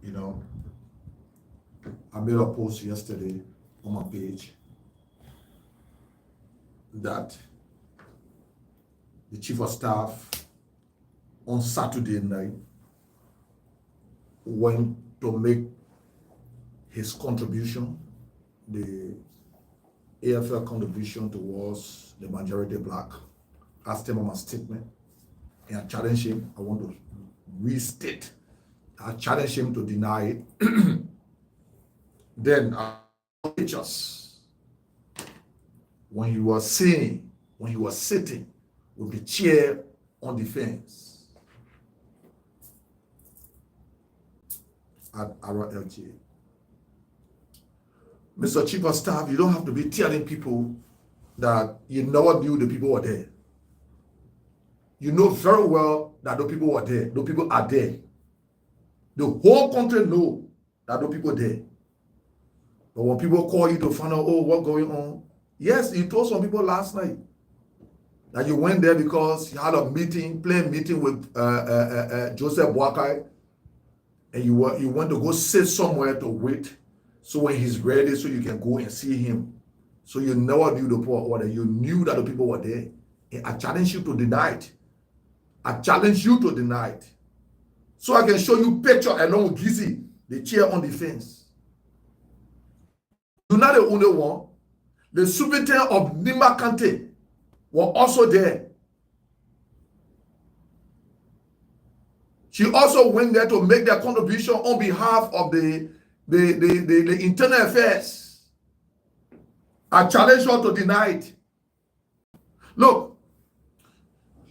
You know, I made a post yesterday on my page that the chief of staff on Saturday night went to make his contribution, the AFL contribution towards the majority black. Asked him on my statement, and I challenged him. I want to restate. I challenged him to deny it. Then pictures when he was sitting with the chair on the fence at our LGA. Mr. Chief of Staff, you don't have to be telling people that you never knew the people were there. You know very well that the people were there. The people are there. The whole country know that the people are there. But when people call you to find out, oh, what's going on? Yes, you told some people last night that you went there because you had a meeting, planned meeting with Joseph Boakai, and you went to go sit somewhere to wait. So when he's ready, so you can go and see him. So you never knew the poor order. You knew that the people were there. And I challenge you to deny it. I challenge you to deny it. So I can show you picture along with Gizzy, the chair on the fence. You're not the only one. The superintendent of Nima Kante were also there. She also went there to make their contribution on behalf of the internal affairs. I challenge her to deny it. Look,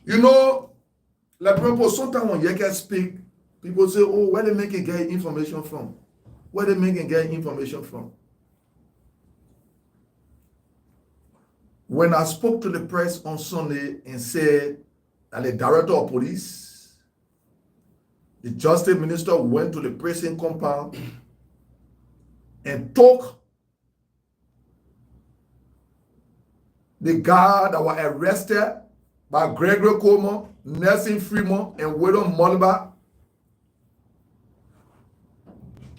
you know, like people, sometimes when Yekeh speak, people say, oh, where they make it get information from? Where they make it get information from? When I spoke to the press on Sunday and said that the director of police, the justice minister went to the prison compound and took the guard that were arrested by Gregory Coleman, Nelson Freeman, and William Kolubah.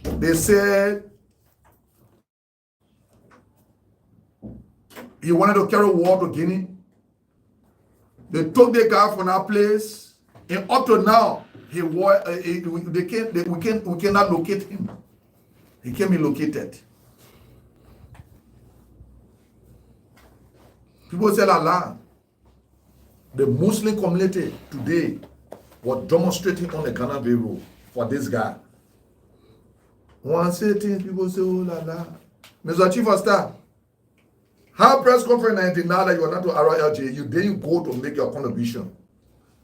They said he wanted to carry war to Guinea. They took the guy from that place, and up to now, we cannot locate him. He can't be located. People say Allah. The Muslim community today was demonstrating on the Ghana Bay Road for this guy. One say things, people say, oh la la. Mr. Chief of Staff, how press conference 99 that you are not to RLJ, you go to make your contribution.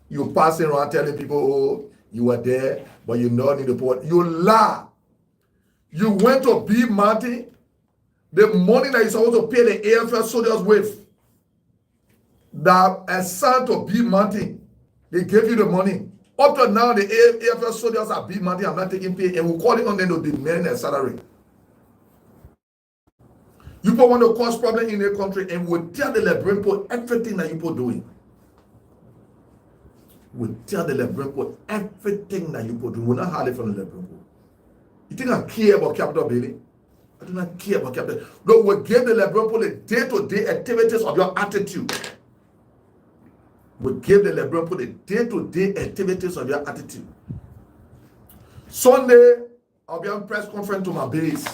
You passing around telling people, oh, you were there, but you know need the port. You lie. You went to B Mountain, the money that you're supposed to pay the AFL soldiers with, that assigned to B Mountain, they gave you the money. Up to now, the AFL soldiers at B Mountain are not taking pay, and we're calling on them to demand a salary. You people want to cause problem in the country, and we'll tell the Liberian people everything that you people doing. We'll tell the Liberian people everything that you people do. We're not hardly from the Liberian people. You think I care about capital building? I do not care about capital. No, we give the Liberian people the day-to-day activities of your attitude. We give the Liberian people the day-to-day activities of your attitude. Sunday, I'll be on press conference to my base,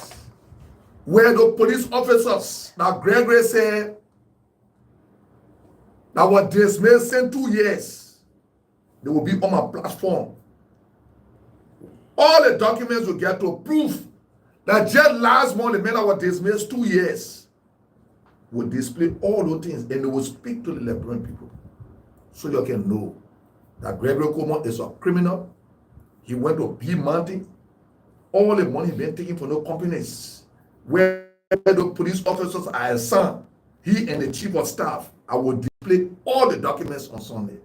where the police officers, now Gregory said, that were dismissed in 2 years, they will be on my platform. All the documents will get to prove that just last month, the men that were dismissed 2 years will display all those things, and they will speak to the Liberian people. So you can know that Gregory Coleman is a criminal. He went to B Mountain. All the money been taken from no companies. Where the police officers are assigned, he and the chief of staff, I will display all the documents on Sunday.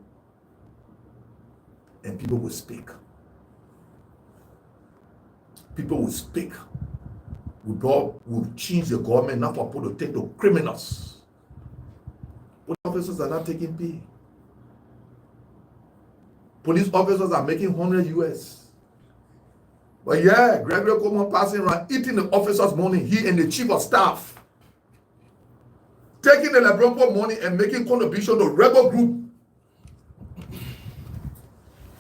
And people will speak. People will speak. Will change the government not for people to take the criminals. Police officers are not taking pay. Police officers are making 100 US. But yeah, Gregory Coleman passing around, eating the officers' money, he and the chief of staff, taking the LeBron money and making contribution to rebel group.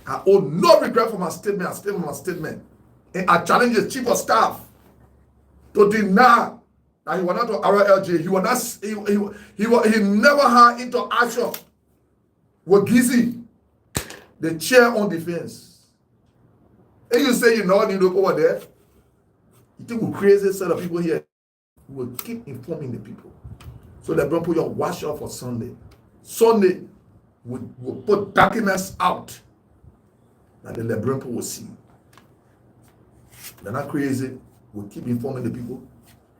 I owe no regret for my statement. And I challenge the chief of staff to deny that he was not to RLJ. He was not. He never had into action with Gizzy, the chair on defense. And you say you know the look over there. You think we're crazy set of people here? We will keep informing the people. So LeBron put your watch out for Sunday. Sunday we'll put documents out that the LeBron will see. They're not crazy. We'll keep informing the people.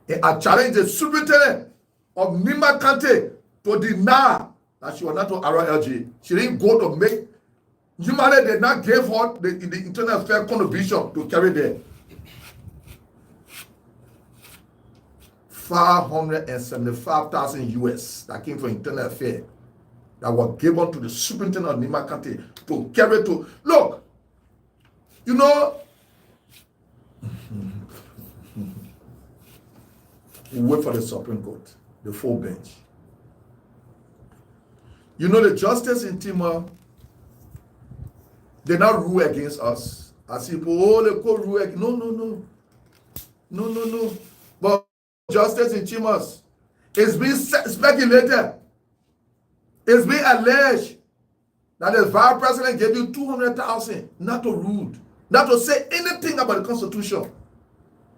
And I challenge the superintendent of Nima Kante to deny that she was not to RLG. She didn't go to make. Humanity did not give her the internal affairs contribution to carry there. 575,000 US that came from internal affairs that were given to the superintendent of Nima Kante to carry to. Look, you know, we wait for the Supreme Court, the full bench. You know, the justice in Timor, they not rule against us. As if, oh, they could rule against. No. But justice in Timor, it's been speculated. It's been alleged that the vice president gave you 200,000 not to rule, not to say anything about the Constitution.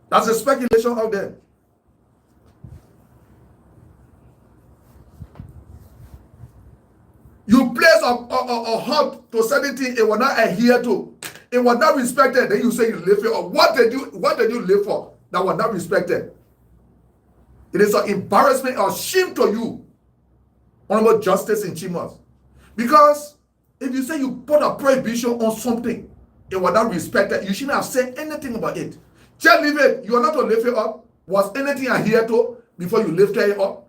That's a speculation out there. You place a halt to certain things it was not adhere to, it was not respected. Then you say you live for. What did you live for that was not respected? It is an embarrassment or shame to you, honorable justice in Chimos, because if you say you put a prohibition on something, it was not respected. You shouldn't have said anything about it. Just leave it. You are not to lift it up. Was anything adhered to before you lifted it up?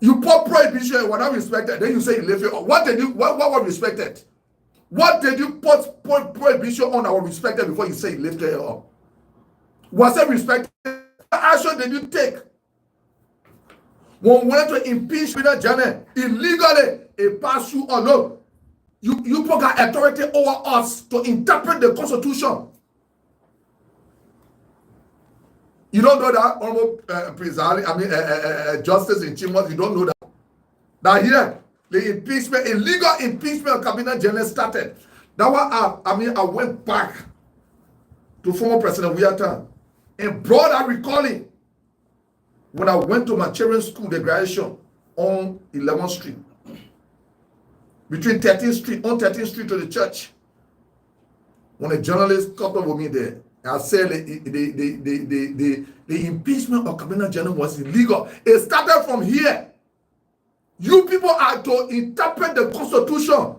You put prohibition, what not respected, then you say you lift it up. What was respected? What did you put prohibition on that was respected before you say you lifted it up? Was it respected? What action did you take? When we went to impeach Peter Janet illegally, it passed you or no? You put authority over us to interpret the Constitution. You don't know that, almost justice in Chimos, you don't know that. Now here, the impeachment, illegal impeachment of Cabinet General started. That was, I went back to former President Wiata and brought a recalling when I went to my children's school, the graduation on 11th Street. Between 13th Street, on 13th Street to the church. When a journalist caught up with me there, I said the impeachment of Cabinet General was illegal. It started from here. You people are to interpret the Constitution.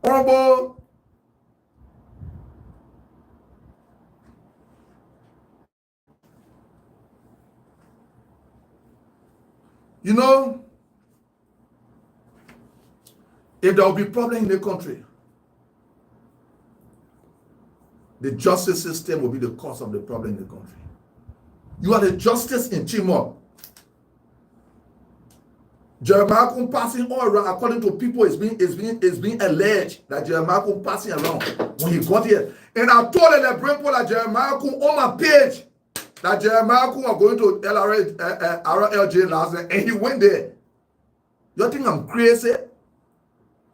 Honorable, you know, if there will be problem in the country, the justice system will be the cause of the problem in the country. You are the justice in Timor. Jeremiah Kun passing all around, according to people, it's being alleged that Jeremiah Kun passing around when he got here. And I told the Brempo that Jeremiah Kun on my page that Jeremiah Kun was going to RLJ last night, and he went there. You think I'm crazy?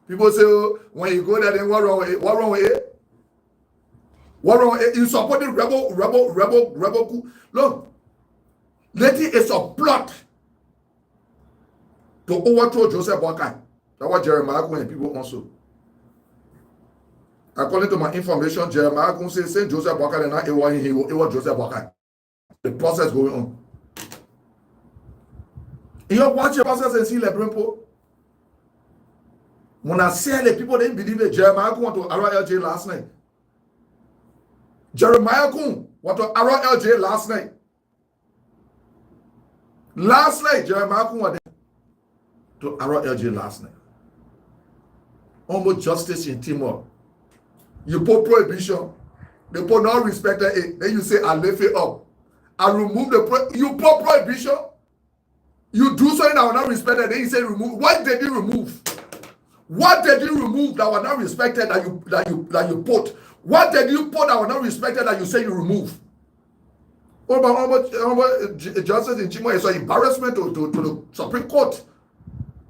People say, oh, when you go there, then what wrong with it? What wrong with it? What wrong? You supporting rebel coup. Look, lady is a plot to overthrow Joseph Boakai. That's what Jeremiah Kun and people also. According to my information, Jeremiah Kun says Joseph Boakai and not it was Joseph Boakai. The process going on. You watch the process and see the Brempo. When I say the people didn't believe it, Jeremiah Kun went to RLJ last night. Jeremiah Kun went to RLJ last night. Last night, Jeremiah Kun went to RLJ last night. Almost justice in Timor. You put prohibition. They put not respected it. Then you say, I lift it up. I remove you put prohibition. You do something that was not respected. Then you say remove. What did you remove? What did you remove that was not respected that you put? What did you put that was not respected that you say you remove? What about justice in Chimo? It's an embarrassment to the Supreme Court.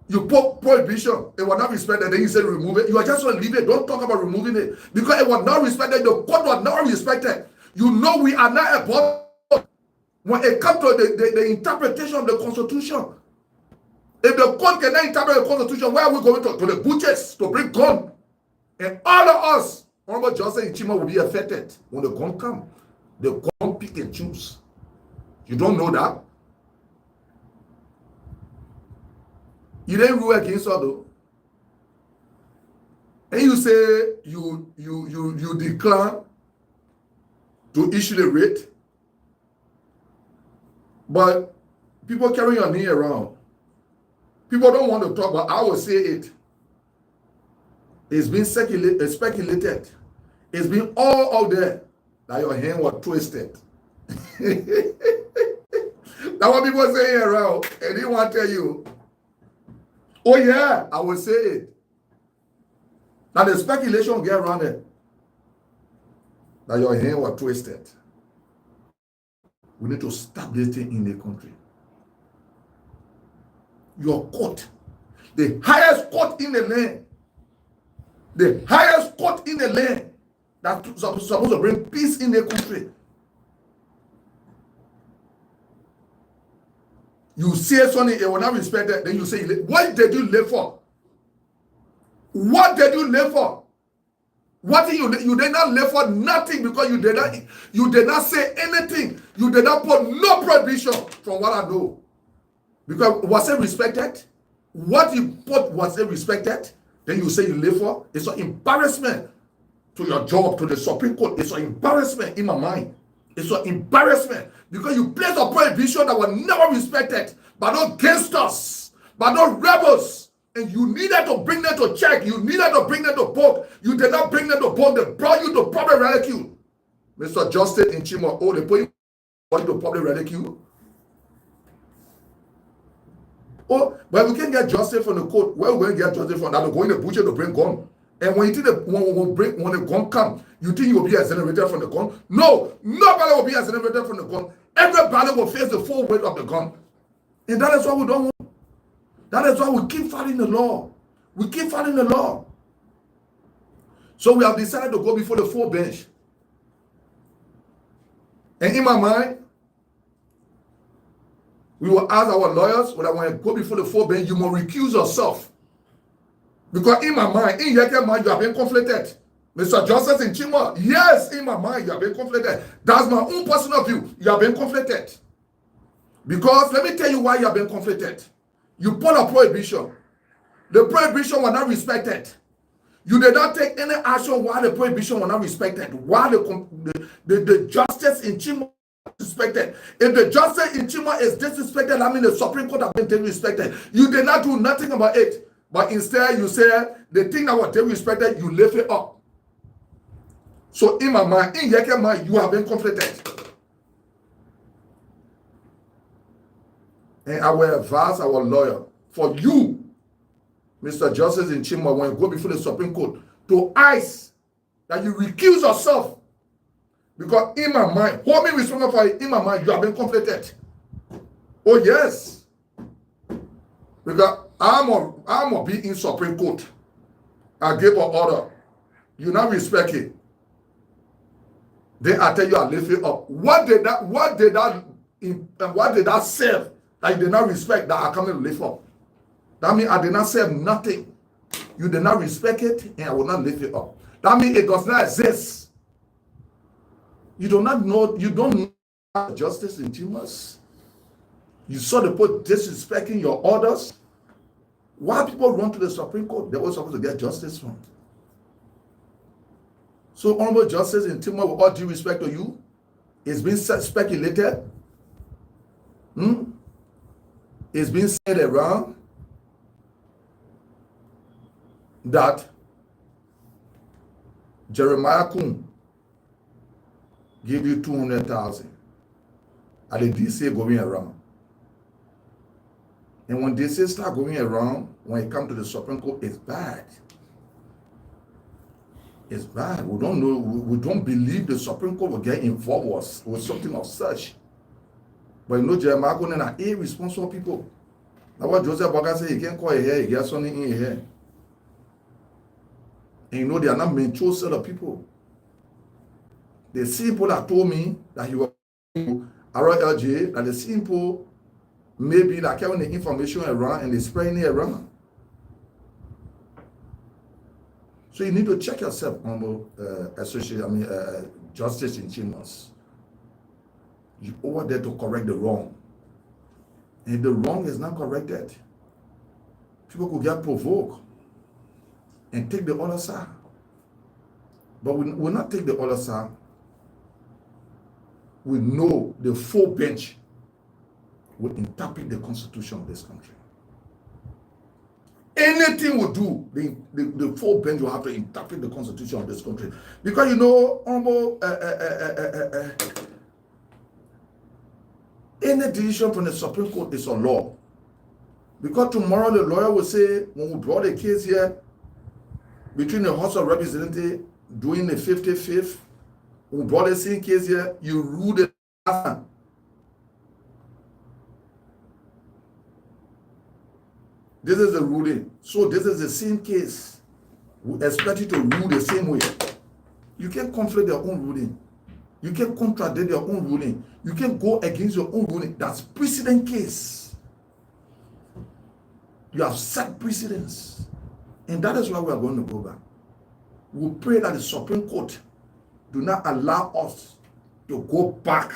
You put prohibition, it was not respected, then you say remove it. You are just going to leave it. Don't talk about removing it. Because it was not respected, the court was not respected. You know we are not above when it comes to the interpretation of the Constitution. If the court cannot interpret the Constitution, where are we going to the butchers to bring gun? And all of us, Honorable Justice in Chimo, will be affected when the gun come. The gun pick and choose. You don't know that? You didn't rule against us though. And you say you decline to issue the rate, but people carry your name around. People don't want to talk, but I will say it. It's been speculated. It's been all out there that your hand was twisted. That's what people say around, and they want to tell you. Oh yeah, I will say it. Now the speculation get around it that your hand was twisted. We need to stop this thing in the country. Your court, the highest court in the land, the highest court in the land that's supposed to bring peace in the country. You say something, it will not respect it, then you say, what did you live for? What did you live for? What did you did not live for nothing because you did not say anything. You did not put no prohibition from what I know. Because was it respected? What you put, was it respected? Then you say you live for? It's an embarrassment to your job, to the Supreme Court. It's an embarrassment in my mind. It's an embarrassment because you placed a prohibition that was never respected by those gangsters, by those rebels, and you needed to bring them to check. You needed to bring them to book. You did not bring them to book. They brought you to public ridicule. Mr. Justice in Chimo, oh, they put you to public ridicule. Oh, but we can't get justice from the court. Where are we going to get justice from? That we're going to butcher to bring gun. And when you think when the gun comes, you think you will be exonerated from the gun? No, nobody will be exonerated from the gun. Everybody will face the full weight of the gun. And that is why we don't want. That is why we keep fighting the law. We keep fighting the law. So we have decided to go before the full bench. And in my mind, we will ask our lawyers, when I want to go before the full bench, you must recuse yourself. Because in my mind, in Yekeh mind, you have been conflicted. Mr. Justice in Chimo, yes, in my mind, you have been conflicted. That's my own personal view. You have been conflicted. Because let me tell you why you have been conflicted. You put a prohibition. The prohibition was not respected. You did not take any action while the prohibition was not respected. While the justice in Chimo is respected. If the justice in Chimo is disrespected, I mean the Supreme Court has been disrespected. You did not do nothing about it. But instead, you say the thing that was disrespected, you lift it up. So in my mind, in Yekeh mind, you have been conflicted. And I will advise our lawyer, for you, Mr. Justice in Chimo, when you go before the Supreme Court, to ask that you recuse yourself. Because in my mind, hold me responsible for it, in my mind, you have been conflicted. Oh yes. Because I'm gonna be in Supreme Court. I gave an order. You not respect it. Then I tell you I lift it up. What did that serve that you did not respect that I come to lift up? That means I did not serve nothing. You did not respect it, and I will not lift it up. That means it does not exist. You do not know, you don't know justice in Chimas. You saw the put disrespecting your orders. Why people run to the Supreme Court? They were supposed to get justice from. So honorable justice in Timor, with all due respect to you, it's been speculated. It's been said around that Jeremiah Kun give you 200,000. And the DC going around. And when DC start going around, when it comes to the Supreme Court, it's bad. It's bad. We don't know. We don't believe the Supreme Court will get involved with something of such. But you know, Jeremiah Kun are irresponsible people. That's what Joseph Boga said. He can't call here. He gets something in here. And you know, they are not mature set of people. The same people that told me that he was RLJ, that the same people maybe that carrying the information around and they spreading it around. So you need to check yourself, justice in chambers. You over there to correct the wrong. And if the wrong is not corrected, people could get provoked and take the other side. But we will not take the other side. We know the full bench will interpret the constitution of this country. Anything we do, the full bench will have to interpret the constitution of this country. Because you know, any decision from the Supreme Court is a law. Because tomorrow the lawyer will say, when we brought a case here between the House of Representatives doing the 55th, we brought the same case here, you ruled it last time. This is the ruling. So this is the same case. We expect you to rule the same way. You can't conflict your own ruling. You can't contradict your own ruling. You can't go against your own ruling. That's precedent case. You have set precedents. And that is why we are going to go back. We pray that the Supreme Court do not allow us to go back.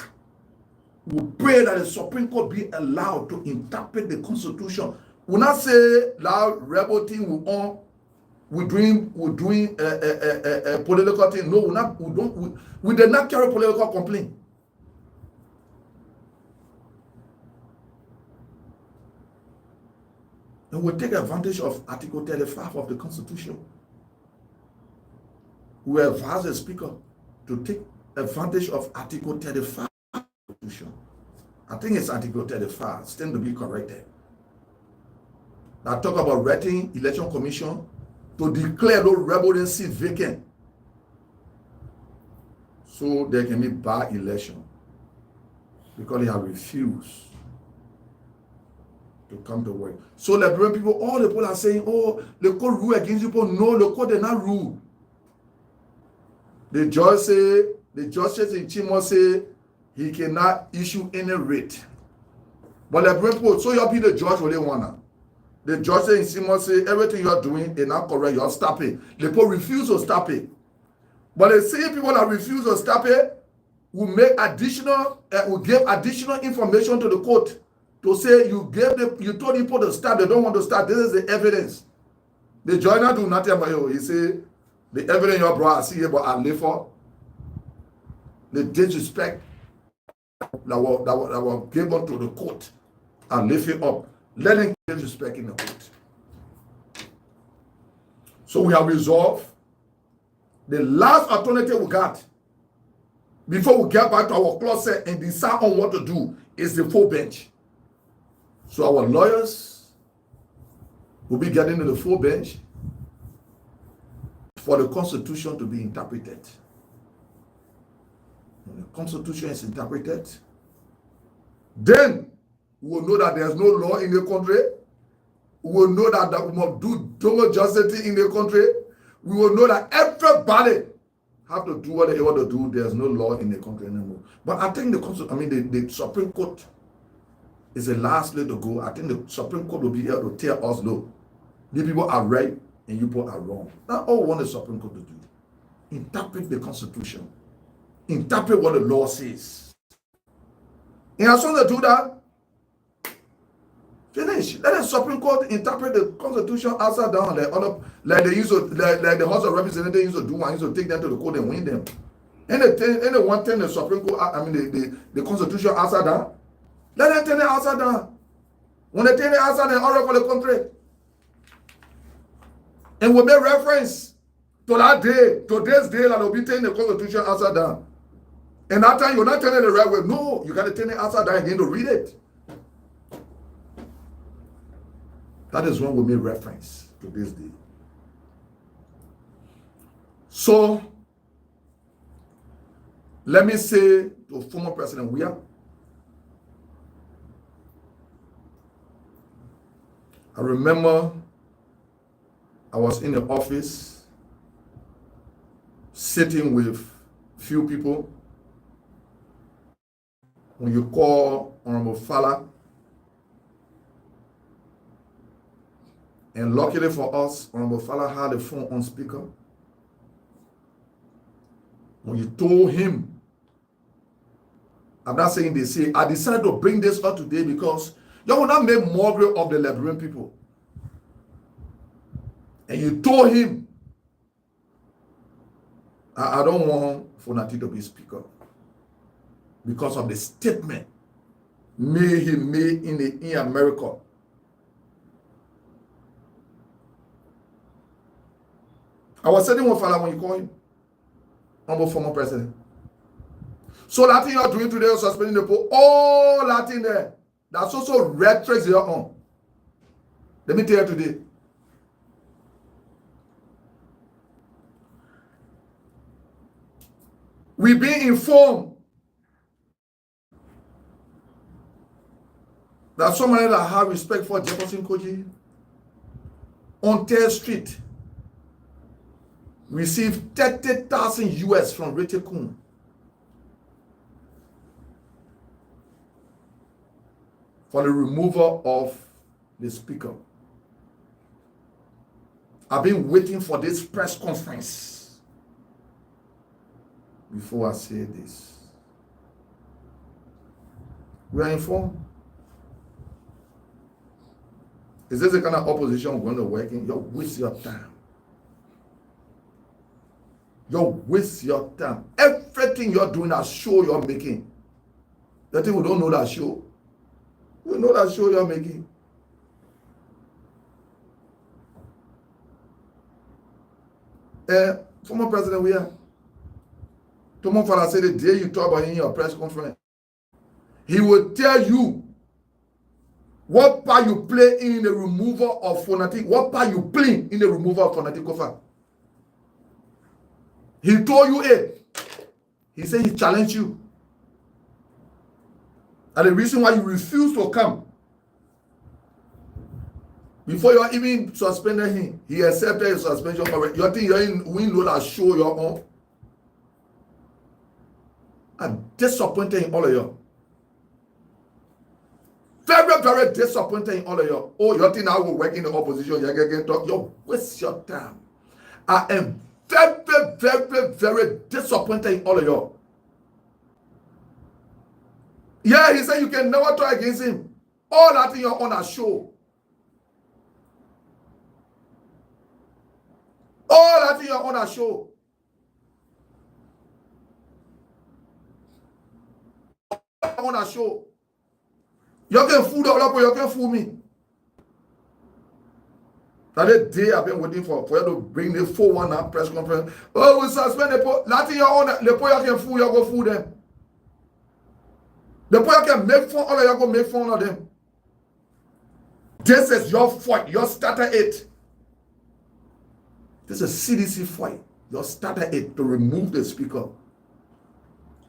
We pray that the Supreme Court be allowed to interpret the Constitution. We not say loud rebel thing we're doing a political thing. No, we did not carry political complaint. And we take advantage of Article 35 of the Constitution. We advise the Speaker to take advantage of Article 35 of the Constitution. I think it's Article 35, stand to be corrected. That talk about writing election commission to declare those rebel seats vacant, so there can be by election, because they have refused to come to work. So Liberian people, all the people are saying, oh, the court rule against people. No, the court did not rule. The judge say, the judges in Chimo say he cannot issue any writ. But Liberian people, so you'll be the judge what they want. The judge in Chimo say everything you're doing is not correct, you're stop it. The people refuse to stop it. But the same people that refuse to stop it will make additional, will give additional information to the court to say you told people to stop, they don't want to stop. This is the evidence. The judge not do nothing about you. He say the evidence your brother see here, but I live for the disrespect that was given to the court and lift it up. Let them disrespect in the court. So we have resolved the last alternative we got before we get back to our closet and decide on what to do is the full bench. So our lawyers will be getting to the full bench for the Constitution to be interpreted. When the Constitution is interpreted, then we will know that there's no law in the country. We will know that we must do double justice in the country. We will know that everybody have to do what they want to do. There's no law in the country anymore. But I think the Supreme Court is the last way to go. I think the Supreme Court will be able to tell us, no, the people are right and you people are wrong. That's all we want the Supreme Court to do. Interpret the Constitution. Interpret what the law says. And as soon as they do that, finish. Let the Supreme Court interpret the Constitution upside down, like the House of Representatives used to do. I used to take them to the court and win them. And the one thing the Supreme Court, the Constitution upside down, let them turn it upside down. When they turn it upside down, order for the country. And we make reference to that day, to this day, that will be turning the constitution upside down. And that time, you're not turning it the right way. No, you got to turn it upside down again to read it. That is when we make reference to this day. So, let me say to former President Weah, I remember I was in the office sitting with few people when you call Honorable Fala. And luckily for us, Honorable Fala had the phone on speaker. When you told him, I'm not saying they say, I decided to bring this up today because you will not make mockery of the Liberian people. And you told him, I don't want Fonati to be speaker because of the statement he made in America. I was sitting with Fala when you call him, humble former president. So that thing you are doing today, you're suspending the poll, all that in there, that's also rhetoric you're on. Let me tell you today. We've been informed that somebody that have respect for Jefferson Koji on 3rd Street received 30,000 US from Rachel Kuhn. For the removal of the speaker. I've been waiting for this press conference before I say this. We are informed. Is this the kind of opposition we're going to work in? You waste your time. You waste your time. Everything you're doing, that show you're making. The thing we don't know that show. We know that show you're making. Former President Weah, Tomo Fala said the day you talk about in your press conference, he will tell you what part you play in the removal of Fonati, what part you play in the removal of Fonati Kofa. He told you it. He said he challenged you. And the reason why you refuse to come, before you even suspended him, he accepted his suspension. You think you're in window that show your own? I'm disappointed in all of you. Very, very disappointed in all of you. Oh, you think I will work in the opposition? You're going to talk. You waste your time. I am very, very, very disappointed in all of you. Yeah, he said you can never talk against him. All that in your own a show. All that in your own a show. On a show. You can fool the other, you can fool me. That day I've been waiting for you to bring the 4-1 press conference. Oh, we suspend the poll. That in your own, the poll you can fool, you go fool them. The poll you can make fun, all of you go make fun of them. This is your fight. You started it. This is a CDC fight. You started it to remove the speaker.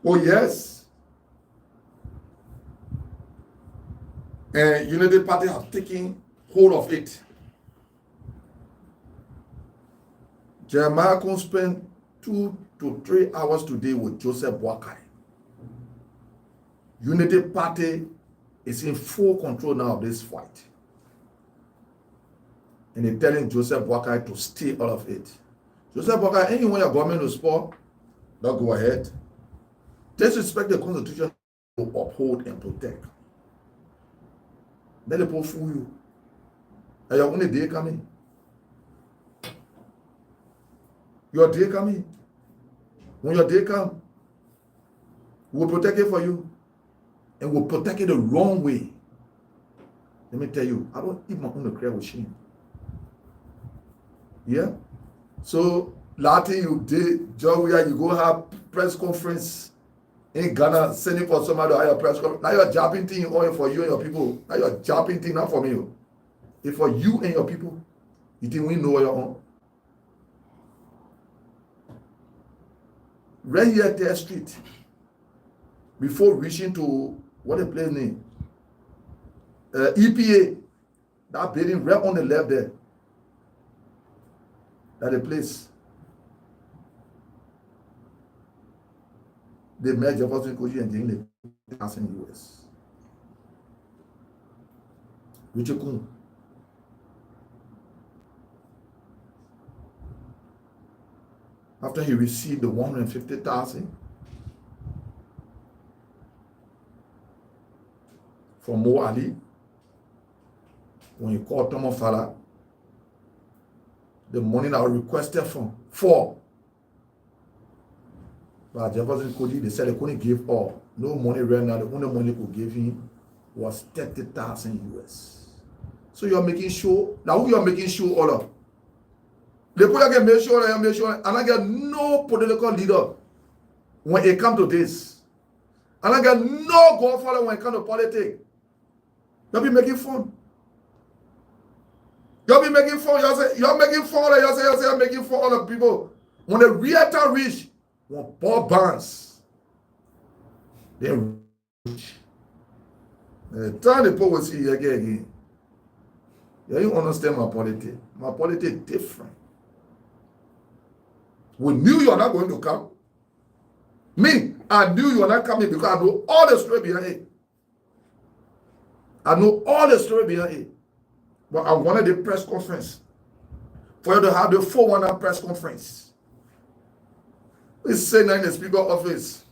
Oh, yes. And Unity Party have taken hold of it. Jeremiah can spend 2 to 3 hours today with Joseph Boakai. Unity Party is in full control now of this fight. And they're telling Joseph Boakai to steal all of it. Joseph Boakai, anyone your government will support, don't go ahead. Disrespect the Constitution to uphold and protect. Let the poor fool you. And your only day coming. Your day coming. When your day comes, we'll protect it for you. And we'll protect it the wrong way. Let me tell you, I don't even want to cry with shame. Yeah? So Latin you did, Georgia, you go have press conference in Ghana, sending for somebody to have a press conference. Now you're jabbing thing only for you and your people. Now you're jabbing thing not for me. It's for you and your people. You think we know your own? Right here at their street, before reaching to what the place name? EPA, that building right on the left there. That the place. They met Jefferson Koji and Jane in the US. Richard Kun. After he received the 150,000 from Mo Ali, when he called Thomas Father, the money that was requested for but Jefferson Koji, they said they couldn't give all. No money right now. The only money they could give him was 30,000 US. So you're making sure, now who you're making sure all of? They put again, make sure, and I get no political leader when it comes to this. And I get no godfather when it comes to politics. You'll be making fun. You'll be making fun. You're making fun. You're making fun all the people. When the realtor reach, when Paul Barnes, they reach. Turn the people will see you again. Yeah, you understand my politics. My politics different. We knew you are not going to come. Me, I knew you are not coming because I know all the story behind it. I know all the story behind it. But I wanted the press conference. For you to have the 419 press conference. We say now in the speaker office.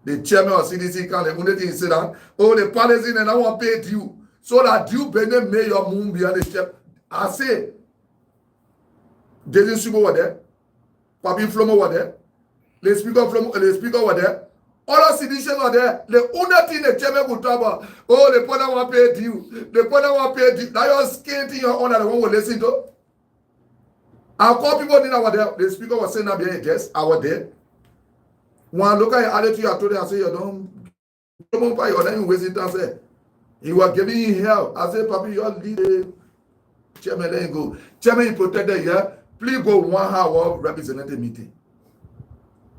The chairman of CDC can the only thing he said that, oh, the Palestinians and I want to pay due. So that due Benin may your moon behind the step. I say, Jason Subo were there. Papi Flomo were there. The speaker were there. All the citizens were there. The only thing the chairman could talk about, oh, the partner want to pay due. The partner want to pay due. Now you're scared in your honor, the one will listen to. I call people in our there. The speaker was saying that behind yes, I was there. When I look at your attitude, I told him, I said, you don't buy your name wasting time. Say, he was giving you help. I said, Papi, you're leading. Chairman, let him go. Chairman, he protected here. Please go 1 hour representative meeting.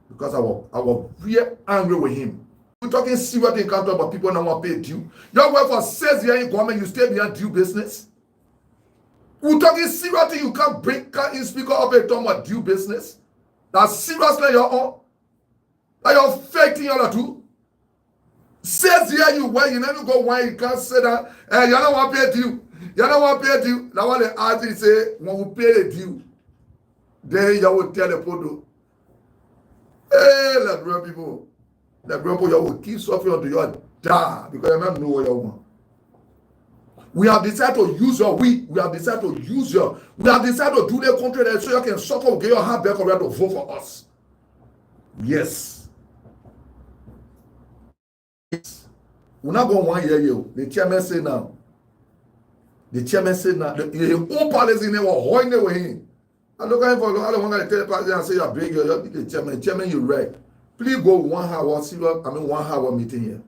Because I was really angry with him. We're talking serious thing can't talk about people that want to pay due. You work for 6 years in government, you stay behind due business. We're talking serious thing you can't speak up a talk about due business. That's seriously your own. That you're fake thing you ought to do. 6 years you work, you never go why you can't say that, you don't want to pay due. You don't want to pay due. Now when the artist say, when we pay the due, then you will tell the people, hey, let grown people, you will keep suffering until you die because you don't know what you want. We have decided to use we have decided to use we have decided to do the country that so you can suck up, get your hand back around to vote for us. Yes. We're not going 1 year, the chairman say now. The chairman said now, the own policy in there were holding with him. I look at him for I don't want to tell the president and say you're big, you're the chairman. Chairman, you're right. Please go 1 hour, 1 hour meeting here.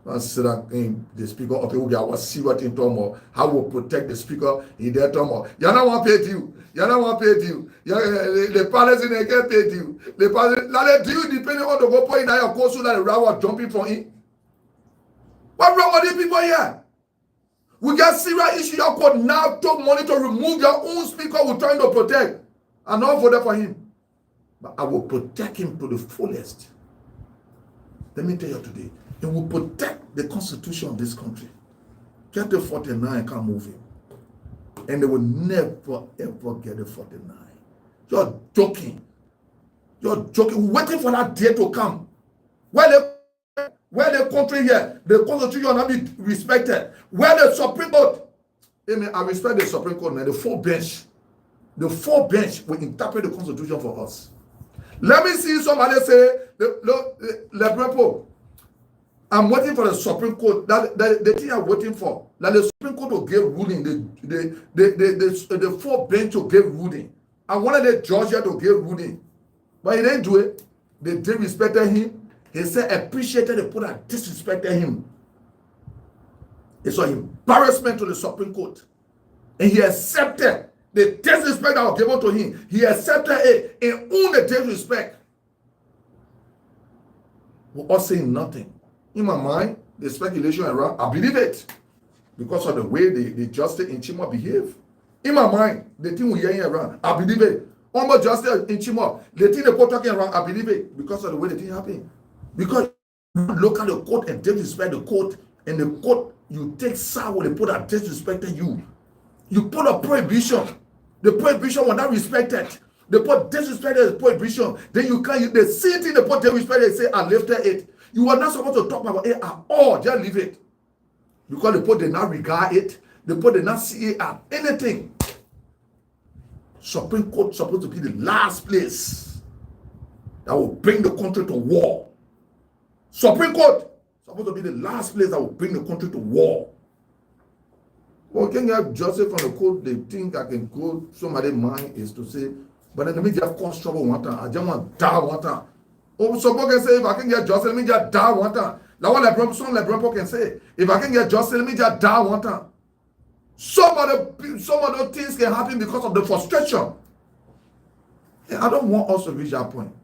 I said that the speaker of the I was serious in Tomo. How will protect the speaker in their Tomo. You don't want to pay due. You don't want to pay due. The Palestinians get paid due. The Palestinians due depending on the go point now your course so that the row was jumping for him. What wrong with these people here? We got serious issue. You could now take money to remove your own speaker we're trying to protect. And not vote for him. But I will protect him to the fullest. Let me tell you today. It will protect the constitution of this country. Get the 49, can't move him. And they will never ever get the 49. You're joking. You're joking. Waiting for that day to come. Where the country here, the constitution will not be respected. Where the Supreme Court, amen, I respect the Supreme Court, man, the full bench will interpret the constitution for us. Let me see somebody say, I'm waiting for the Supreme Court. The thing I'm waiting for, that the Supreme Court will give ruling, the full bench will give ruling I wanted the Georgia to get ruling, but he didn't do it. They disrespected him. He said appreciated the people that disrespected him. It's an embarrassment to the Supreme Court. And he accepted the disrespect that was given to him. He accepted it and owned the disrespect. We're all saying nothing. In my mind, the speculation around, I believe it. Because of the way the justice in Chima behave. In my mind, the thing we're hearing around, I believe it. Almost justice in Chima, the thing they put talking around, I believe it. Because of the way the thing happened. Because you look at the court and disrespect the court, and the court, you take side with the people that disrespected you. You put a prohibition. The prohibition was not respected. They put disrespected the prohibition. Then you can't, the same thing they put disrespected, they say, I lifted it. You are not supposed to talk about it at all. Just leave it. Because the people did not regard it. The people did not see it as anything. Supreme Court is supposed to be the last place that will bring the country to war. Supreme Court is supposed to be the last place that will bring the country to war. Well, can you have justice from the court? They think I can go, somebody's mind is to say, but then let me just cause trouble one time. I just want to die one time. Oh, somebody can say, if I can get justice, let me just die one time. Like what some LeBron can say, if I can get justice, let me just die one time. Some of the things can happen because of the frustration. And I don't want us to reach that point.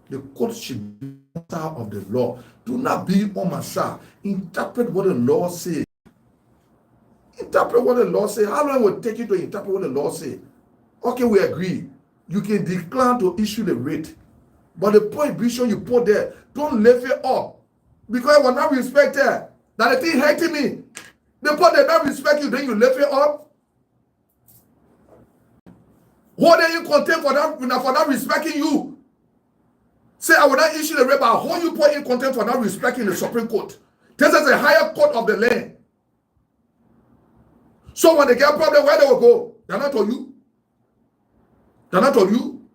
The court should be part of the law. Do not be on my side. Interpret what the law says. Interpret what the law says. How long will it take you to interpret what the law says? Okay, we agree. You can decline to issue the writ. But the prohibition you put there, don't lift it up. Because I will not respect it. That the thing hurting me. The part they don't respect you, then you lift it up. Hold them in contempt for not respecting you. Say, I will not issue the writ, but hold you put in contempt for not respecting the Supreme Court. This is a higher court of the land. So when they get a problem, where they will go? They're not on you. They're not on you.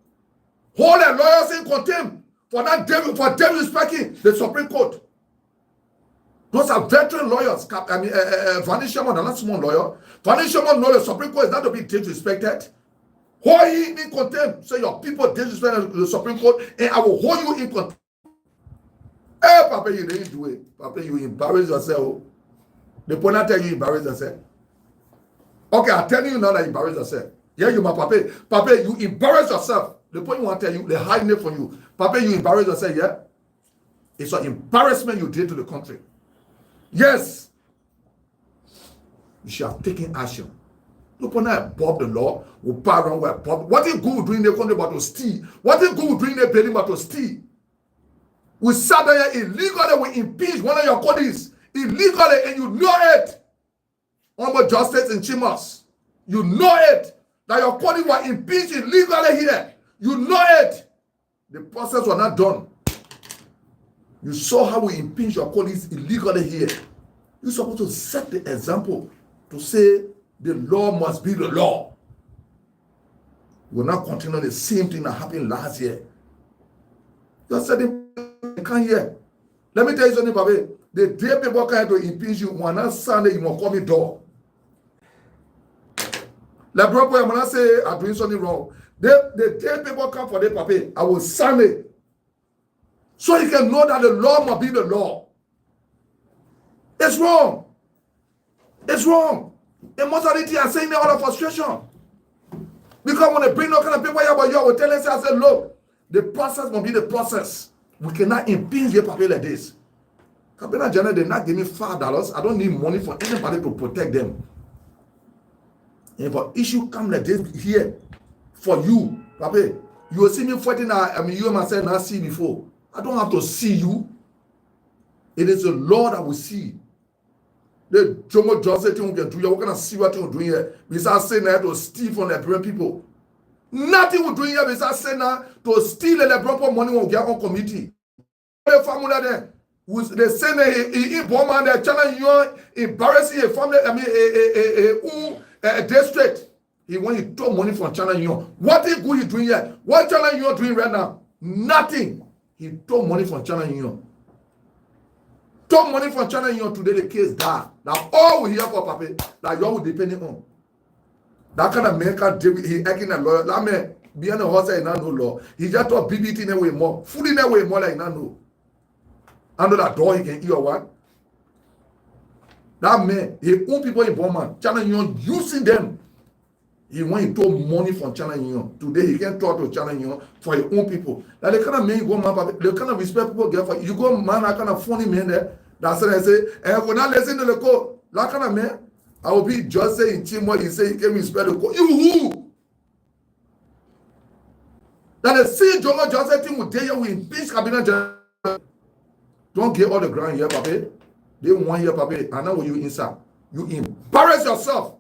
Hold their lawyers in contempt for them respecting the Supreme Court. Those are veteran lawyers. Vanny Sherman, not small lawyer. Vanny Sherman knows the Supreme Court is not to be disrespected. Hold him in contempt. Say your people disrespect the Supreme Court, and I will hold you in contempt. Hey, Papa, you didn't do it. Papa, you embarrass yourself. The point tell you embarrass yourself. Okay, I'm telling you now that you embarrass yourself. Yeah, you my Papa. Papa, you embarrass yourself. The point you want to tell you, they hide it from you. Papa, you embarrass yourself, yeah? It's an embarrassment you did to the country. Yes. You should have taken action. Look on that, Bob the law, will power around where Bob. What is good doing the country but to steal? What is good doing the building but to steal? We sat there illegally, we impeach one of your colleagues illegally, and you know it. Honorable Justice in Chimas. You know it. That your colleague was impeached illegally here. You know it. The process was not done. You saw how we impeach your colleagues illegally here. You're supposed to set the example to say the law must be the law. We're not continuing the same thing that happened last year. You're saying you can't hear. Let me tell you something, Papa. The day people come to impeach you, one Sunday you must call me door. Like bro, when I say I'm doing something wrong, the day people come for their Papa, I will sign it. So you can know that the law must be the law. It's wrong. It's wrong. And most of the things are saying they're out of frustration. Because when they bring no kind of people here, but you will tell us, I said, look, the process must be the process. We cannot impinge the Papa like this. Kabina General, they not give me $5. I don't need money for anybody to protect them. And if an issue come like this here for you, Papa, you will see me fighting. You and myself not see before. I don't have to see you. It is the Lord that will see. The Jomo Joseph thing we can do here. We're gonna see what you're doing here. Besides saying that to steal from the Liberian people. Nothing we're doing here besides saying that to steal the Liberian money when we get on committee. The family there, they say that he born man, they're challenging you, embarrassing a family. A district. He when he took money from China Union. What is good he doing here? What China Union doing right now? Nothing. He took money from China Union. Took money from China Union today. The case died. Now all we hear for Papa that you all will depend on. That kind of man can't deal with, he acting a lawyer. That man, behind the horse, he not know law. He just thought BBT in a way more. Food in a way more like not know. Under that door, he can eat or what? That man, he own people in Burma. China Union using them. He want to take money from China Union. Today, he can talk to China Union for his own people. Like the kind of man you go, man, the kind of respect people get for you go, man, that kind of funny man there. That's what I say. And when I listen to the code, that kind of man, I will be just saying, Timor, he say, he came respect the code. You who? That the same Jomo just said, Timor, they will impeach cabinet general. Don't get all the ground here, Papa. They want here, Papa. And now when you inside, you embarrass yourself.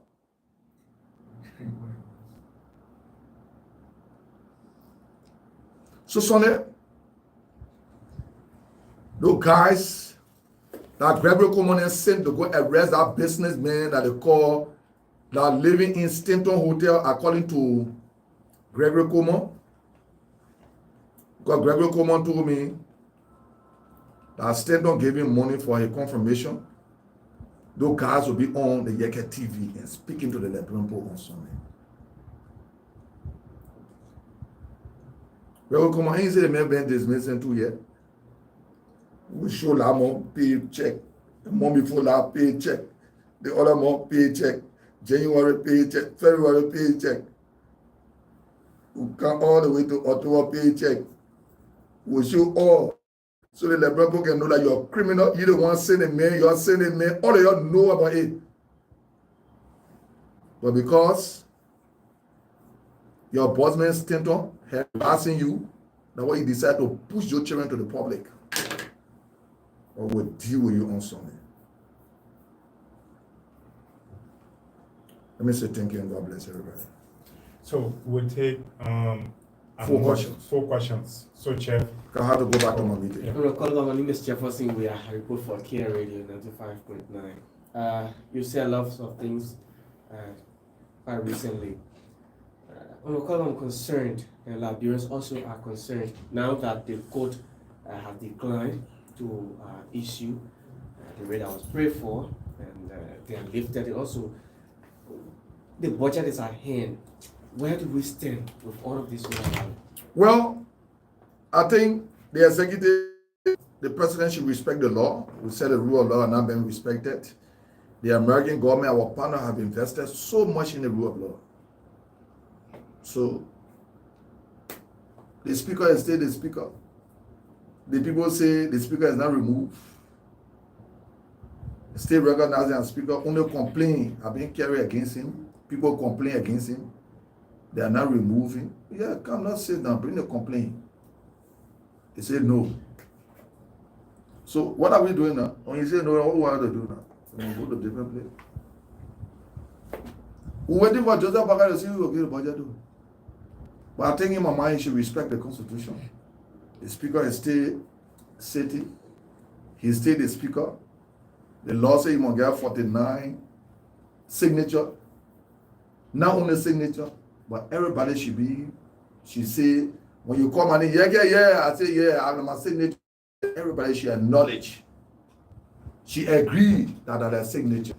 So, Sonny, those guys that Gregory Coleman sent to go arrest that businessman that they call that living in Stanton Hotel, according to Gregory Coleman. Because Gregory Coleman told me that Stanton gave him money for a confirmation. Those guys will be on the Yekeh TV and speaking to the Lebron on Sunday. Gregory Coleman, he said the man been dismissing 2 years. We show that more pay check. The month before that pay check. The other month pay check. January pay check. February pay check. We come all the way to October pay check. We show all. So the Lebron can know that you're a criminal. You don't want to send a man. You're sending man. All of y'all know about it. But because your boss man Stanton harassing you, that's why you decide to push your children to the public. Or will deal with you on Sunday. Let me say thank you and God bless everybody. So we'll take 4 questions. 4 questions. So, Chef. I have to go back to my meeting. I'm going to call my name is Jefferson. We are report for Care Radio 95.9. You say a lot of things quite recently. I'm concerned, and Liberians also are concerned now that the court have declined to issue the rate that was prayed for, and they have lifted it. Also, the budget is at hand. Where do we stand with all of this? Well, I think the executive, the president should respect the law. We said the rule of law are not being respected. The American government, our partner, have invested so much in the rule of law. So, the speaker is still the speaker. The people say the speaker is not removed. Still recognizing as speaker, only complaint have been carried against him. People complain against him. They are not removing. Yeah, come not sit down, bring the complaint. He said no. So what are we doing now? When you say no, what do we have to do now? We go to a different place. We're waiting for Joseph Baker to see who will get the budget do. But I think in my mind, he should respect the Constitution. The speaker is still sitting. He's still the speaker. The law says he must get 49 signature. Not only signature, but everybody should say, when you come and yeah, I say, yeah, I'm my signature. Everybody should acknowledge. She agreed that that's a signature.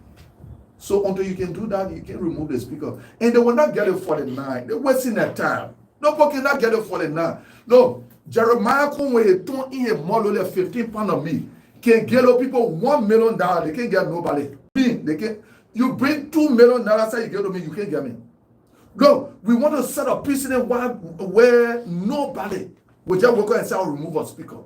So until you can do that, you can remove the speaker. And they will not get it 49. They're wasting their time. Nobody cannot get it 49. No, Jeremiah come when he turn in a model of 15 pounds of meat. Can get people $1 million. They can't get nobody. They can. You bring $2 million, say you get to me, you can't get me. No, we want to set a precedent where nobody will just go and say, I'll remove a speaker.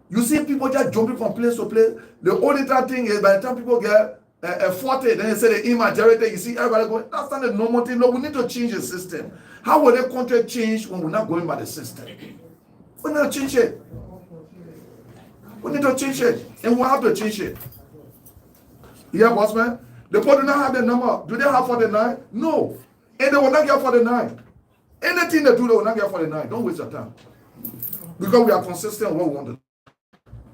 You see people just jumping from place to place. The only thing is by the time people get a 40, then they say the immaturity, you see everybody going, that's not the normal thing. No, we need to change the system. How will the country change when we're not going by the system? We need to change it. We need to change it. And we have to change it. Yeah, boss man? The people do not have the number. Do they have 49? No. And they will not get 49. Anything they do, they will not get 49. Don't waste your time. Because we are consistent with what we want to do.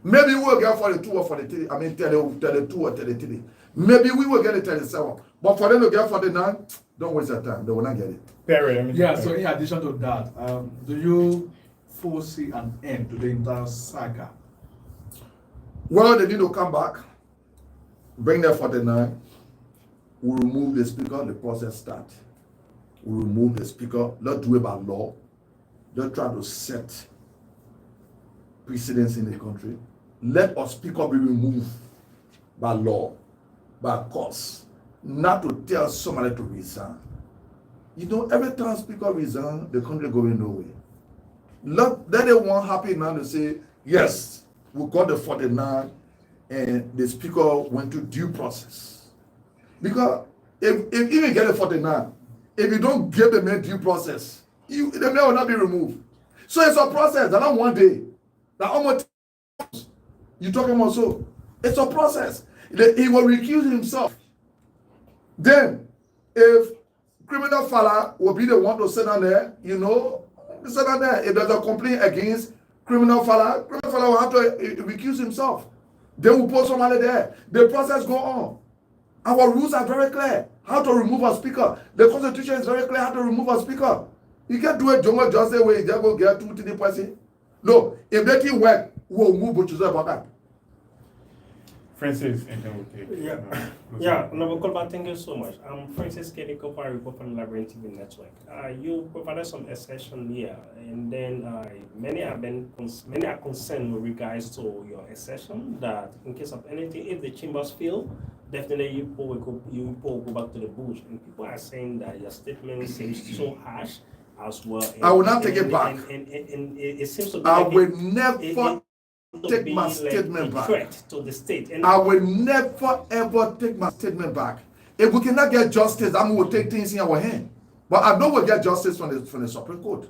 Maybe we will get 42 or 43. I mean, 32 or 33. Maybe we will get it 37. But for them to get 49, don't waste your time. They will not get it. So in addition to that, do you foresee an end to the entire saga? Well, they need to come back, bring their 49, we'll remove the speaker, the process start. we remove the speaker. Let's do it by law. Let's try to set precedence in the country. Let our speaker be removed by law, by course, not to tell somebody to resign. You know, every time speaker resign, the country going nowhere. Let everyone happy now to say, yes, we got the 49 and the speaker went to due process. Because if you get a 49, if you don't give the man due process, the man will not be removed. So it's a process. That's not one day. That almost you talking about so. It's a process. He will recuse himself. Then, if criminal fella will be the one to sit down there, sit down there. If there's a complaint against criminal fella will have to recuse himself. Then we put somebody there. The process go on. Our rules are very clear. How to remove a speaker. The constitution is very clear how to remove a speaker. You can't do it just the way you just go get 2-3 person. No, if they can work, we'll move what you say about that. Francis, and then we'll take. Yeah, no, Kolubah, thank you so much. I'm Francis Kelly, Copper report from Labyrinth TV Network. You provided some assertion here, and then many are concerned with regards to your assertion that in case of anything, if the chambers fail, definitely you will go back to the bush. And people are saying that your statement seems so harsh as well. And, I will not take it back. And it seems to be I like will never take my statement back. Threat to the state. And I will never ever take my statement back. If we cannot get justice, I will take things in our hand. But I know we'll get justice from the Supreme Court.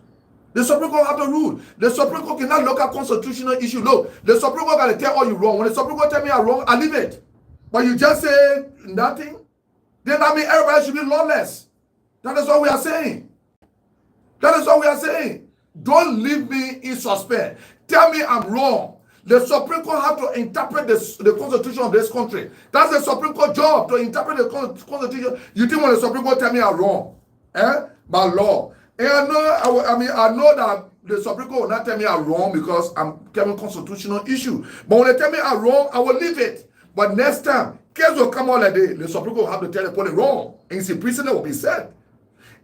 The Supreme Court have to rule. The Supreme Court cannot look at constitutional issue. Look, the Supreme Court got to tell all you wrong. When the Supreme Court tell me I'm wrong, I leave it. But you just say nothing, then I mean everybody should be lawless. That is what we are saying. That is what we are saying. Don't leave me in suspense. Tell me I'm wrong. The Supreme Court have to interpret the constitution of this country. That's the Supreme Court job, to interpret the constitution. You think when the Supreme Court tell me I'm wrong, by law. And I know that the Supreme Court will not tell me I'm wrong because I'm carrying constitutional issue. But when they tell me I'm wrong, I will leave it. But next time, case will come on like day, the Supreme Court will have to tell the police wrong. And see, precedent will be set.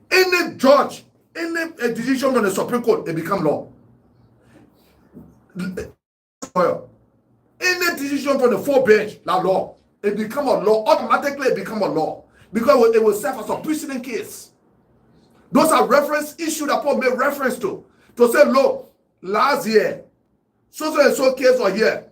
Any judge, any decision from the Supreme Court, it become law. Any decision from the full bench, la law, it become a law. Automatically, it become a law because it will serve as a precedent case. Those are reference issues that Paul made reference to say, look, last year, so and so case or here,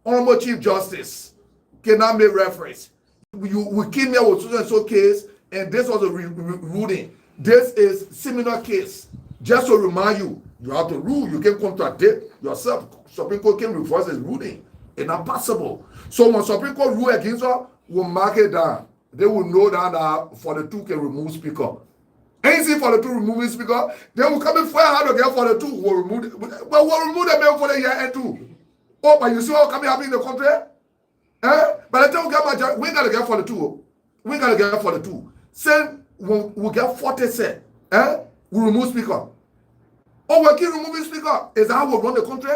Honorable Chief Justice cannot make reference. We came here with so and so case, and this was a ruling. This is similar case. Just to remind you, you have to rule. You can contradict yourself. Supreme Court can reverse its ruling. It's not possible. So when Supreme Court rule against her, we'll mark it down. They will know that for the two can remove speaker. Anything for the two removing speaker, they will come in for how to get for the two. We'll remove it. But we'll remove them for the year and two. Oh, but you see what coming happening in the country? By the time we get my, we gotta get for the two. We gotta get for the two. Say we'll get 40 cents. We remove speaker. Oh, we keep removing speaker. Is that how we run the country?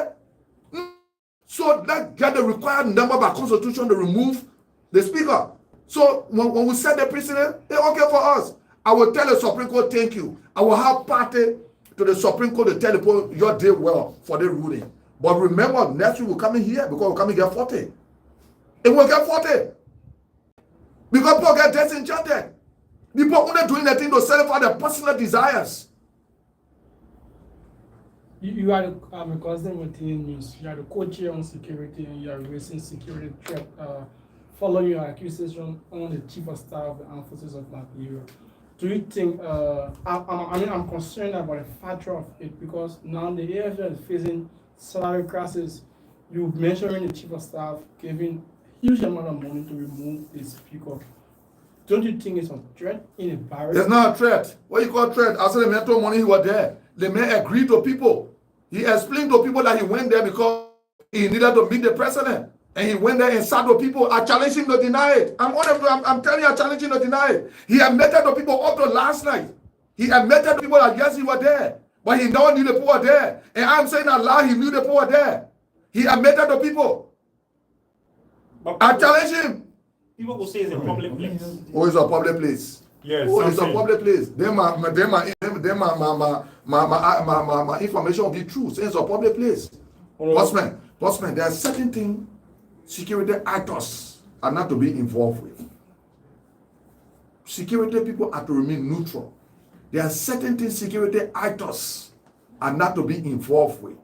So let's get the required number by constitution to remove the speaker. So when we set the precedent, it's okay for us. I will tell the Supreme Court, thank you. I will have party to the Supreme Court to tell the people you did well for the ruling. But remember, next week we're coming here because we're coming to get 40. It will get 40. Because people get disenchanted. People are only doing the thing to satisfy their personal desires. You are the concerned with news. You are the co-chair on security and you are raising security threat following your accusation on the chief of staff of the armed forces of Nigeria. Do you think, I'm concerned about the factor of it because now the AFL is facing salary crisis. You mentioning the chief of staff giving huge amount of money to remove the speaker. Don't you think it's a threat in a barrier? It's not a threat. What you call threat? I said the man told money he was there. The man agreed to people. He explained to people that he went there because he needed to meet the president. And he went there and sat with people. I challenge him to deny it. I'm telling you, I challenge him to deny it. He admitted to people up to last night. He admitted to people that yes, he was there. But he never knew the people were there. And I'm saying that lie, he knew the people were there. He admitted to people. I challenge him. People will say it's a public place. Oh, it's a public place. Yes, Oh, it's a something. public place. Then my information will be true. Say it's a public place. Bossman, there are certain things security actors are not to be involved with. Security people are to remain neutral. There are certain things security actors are not to be involved with.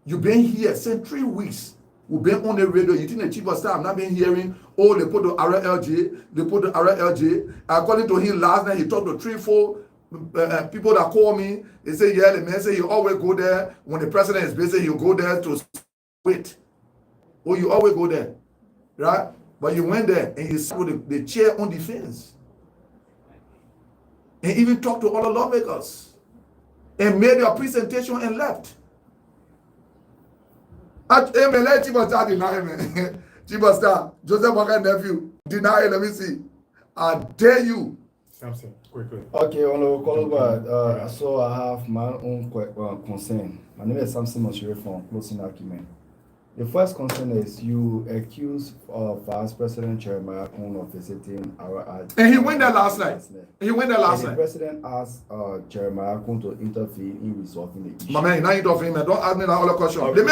You've been here since 3 weeks. We've been on the radio. You think the chief of staff have not been hearing? Oh, they put the RLJ. They put the RLJ. According to him, last night he talked to 3-4 people that call me. They say, yeah, the man say you always go there when the president is busy. You go there to wait. Oh, you always go there, right? But you went there and you sat with the chair on the fence, and even talked to all the lawmakers, and made your presentation and left. At MLA, Chief of Staff deny him. Chief of Staff, Joseph Walker nephew, deny it. Let me see. I dare you. Something quickly. Okay, Honorable Kolubah, so I have my own concern. My name is Samson Montserrado from Closing Argument. The first concern is you accuse Vice President Jeremiah Kun of visiting our. And he went there last night. The president asked Jeremiah Kun to intervene in resolving the issue. My man, now intervene, man. Don't ask me that other question. Okay. The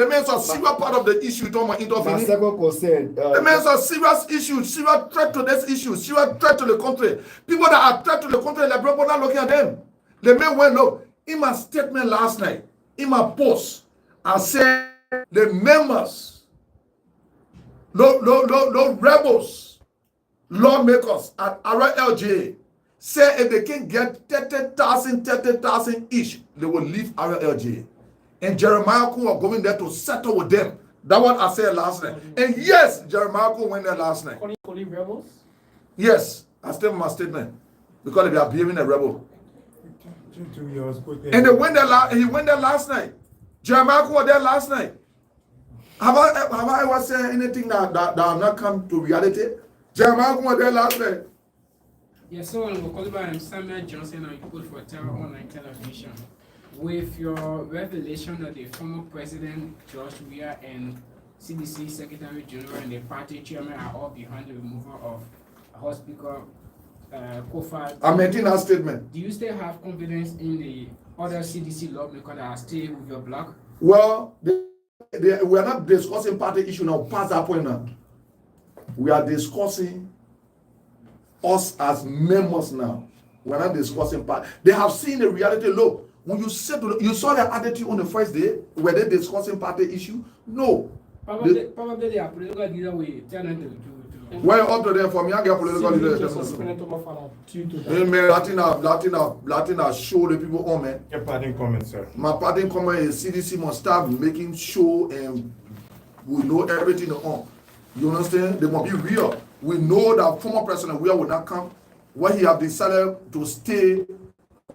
man's a serious part of the issue. Talking about intervening. My second concern. The man's a serious issue, serious threat to this issue, serious threat to the country. People that are threat to the country, like people not looking at them. The man went low. In my statement last night, in my post, I said the members, no rebels, lawmakers at RLJ say if they can get 30,000 each, they will leave RLJ. And Jeremiah Kun was going there to settle with them. That's what I said last night. And yes, Jeremiah Kun went there last night. Calling rebels? Yes, I still my statement. Because they are behaving a rebel. 2 years quickly. And he went there last night. Jeremiah Kun was there last night. Have I ever said anything that have not come to reality? Jeremiah Kun was there last night. Yes, so on Kolubah, I'm Samuel Johnson, and you put for Terror Online Television. With your revelation that the former President George Weah and CDC Secretary General and the party chairman are all behind the removal of House Speaker Kofa. I maintain that statement. Do you still have confidence in the other CDC lawmakers that are still with your bloc? Well, we are not discussing party issue now. Past that point now. We are discussing us as members now. We are not discussing party. They have seen the reality. Look, when you said you saw their attitude on the first day, were they discussing party issue? No. Probably they are political leader will tell them to. Well, up to them for me, I get political leader. Amen. Latina show the people on, man. Your parting comment, sir. My parting comment is CDC must start making show and we know everything on. You understand? They must be real. We know that former President Weah will not come. What he have decided to stay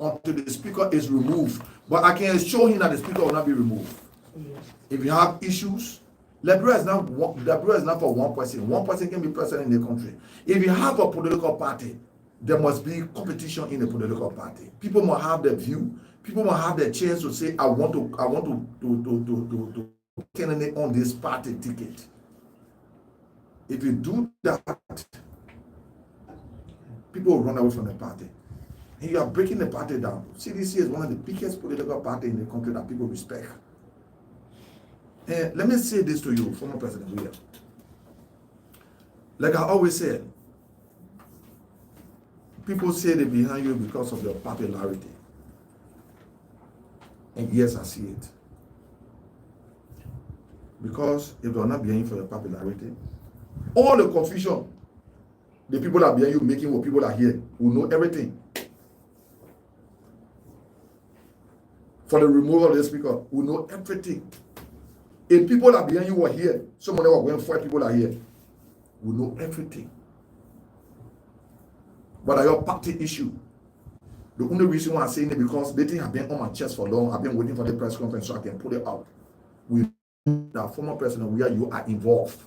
until the speaker is removed. But I can assure him that the speaker will not be removed. If you have issues, Liberia is not for one person. One person can be president in the country. If you have a political party, there must be competition in the political party. People must have their view. People must have their chance to say, I want to candidate on this party ticket. If you do that, people will run away from the party. And you are breaking the party down. CDC is one of the biggest political parties in the country that people respect. And let me say this to you, former President Weah. Like I always said, people say they're behind you because of your popularity. And yes, I see it. Because if they're not behind you for your popularity, all the confusion the people that are behind you making what people are here will know everything. For the removal of the speaker, will know everything. If people that are behind you were here, some of them were going 4 people are here, will know everything. But your party issue, the only reason why I'm saying it because they think I've been on my chest for long. I've been waiting for the press conference so I can put it out. We the former president where you are involved.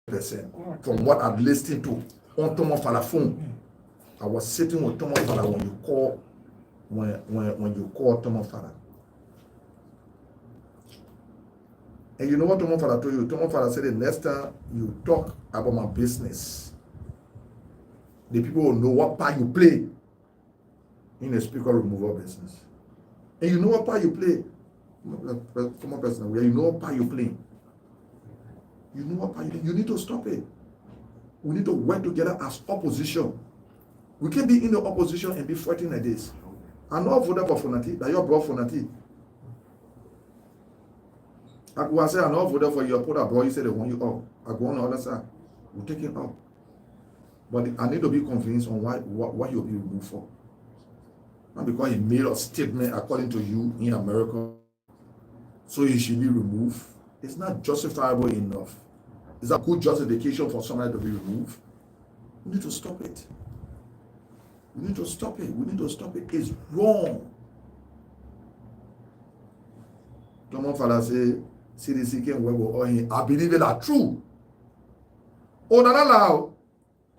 From what I've listened to on Thomas Falafon, I was sitting with Thomas Fala when you call Thomas Fala. And you know what Thomas Fala told you? Thomas Fala said the next time you talk about my business, the people will know what part you play in the speaker removal business. And you know what part you play, former president, where you know what part you play. You know what part you need to stop it. We need to work together as opposition. We can't be in the opposition and be fighting like this. I know voted for Fonati, that you brought Fonati. I go and say, I know voted for your put abroad, you say they want you out. I go on the other side, we'll take it out. But I need to be convinced on what you'll be removed for. Not because he made a statement according to you in America, so he should be removed. It's not justifiable enough. It's a good justification for somebody to be removed. We need to stop it. We need to stop it. We need to stop it. It's wrong. Come on, father, say, CDC can work with all him. I believe it are true. Oh, no, no.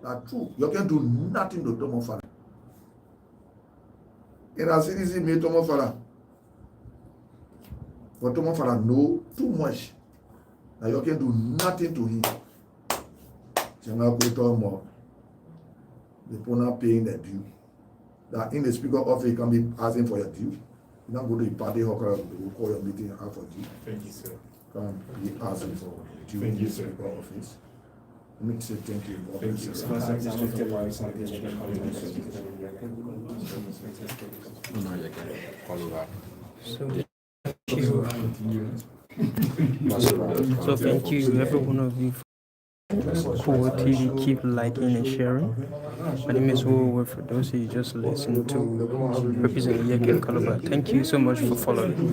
That's true. You can do nothing to Tomo Fala. And as CDC made Tomo Fala. But Tomo Fala know too much. That you can do nothing to him. The people not paying their due. That in the speaker office, you can be asking for your due. You not go to the party hawker, they will call your meeting and ask for due. Thank you, sir. Can be asking for due Thank in you, the sir. speaker office. Let me say thank you. God Thank bless you, you. sir. So thank you every one of you for Ku-Wor TV. Keep liking and sharing. My name is Ku-Wor. For those of you just listening to represent Yekeh Kolubah, thank you so much for following.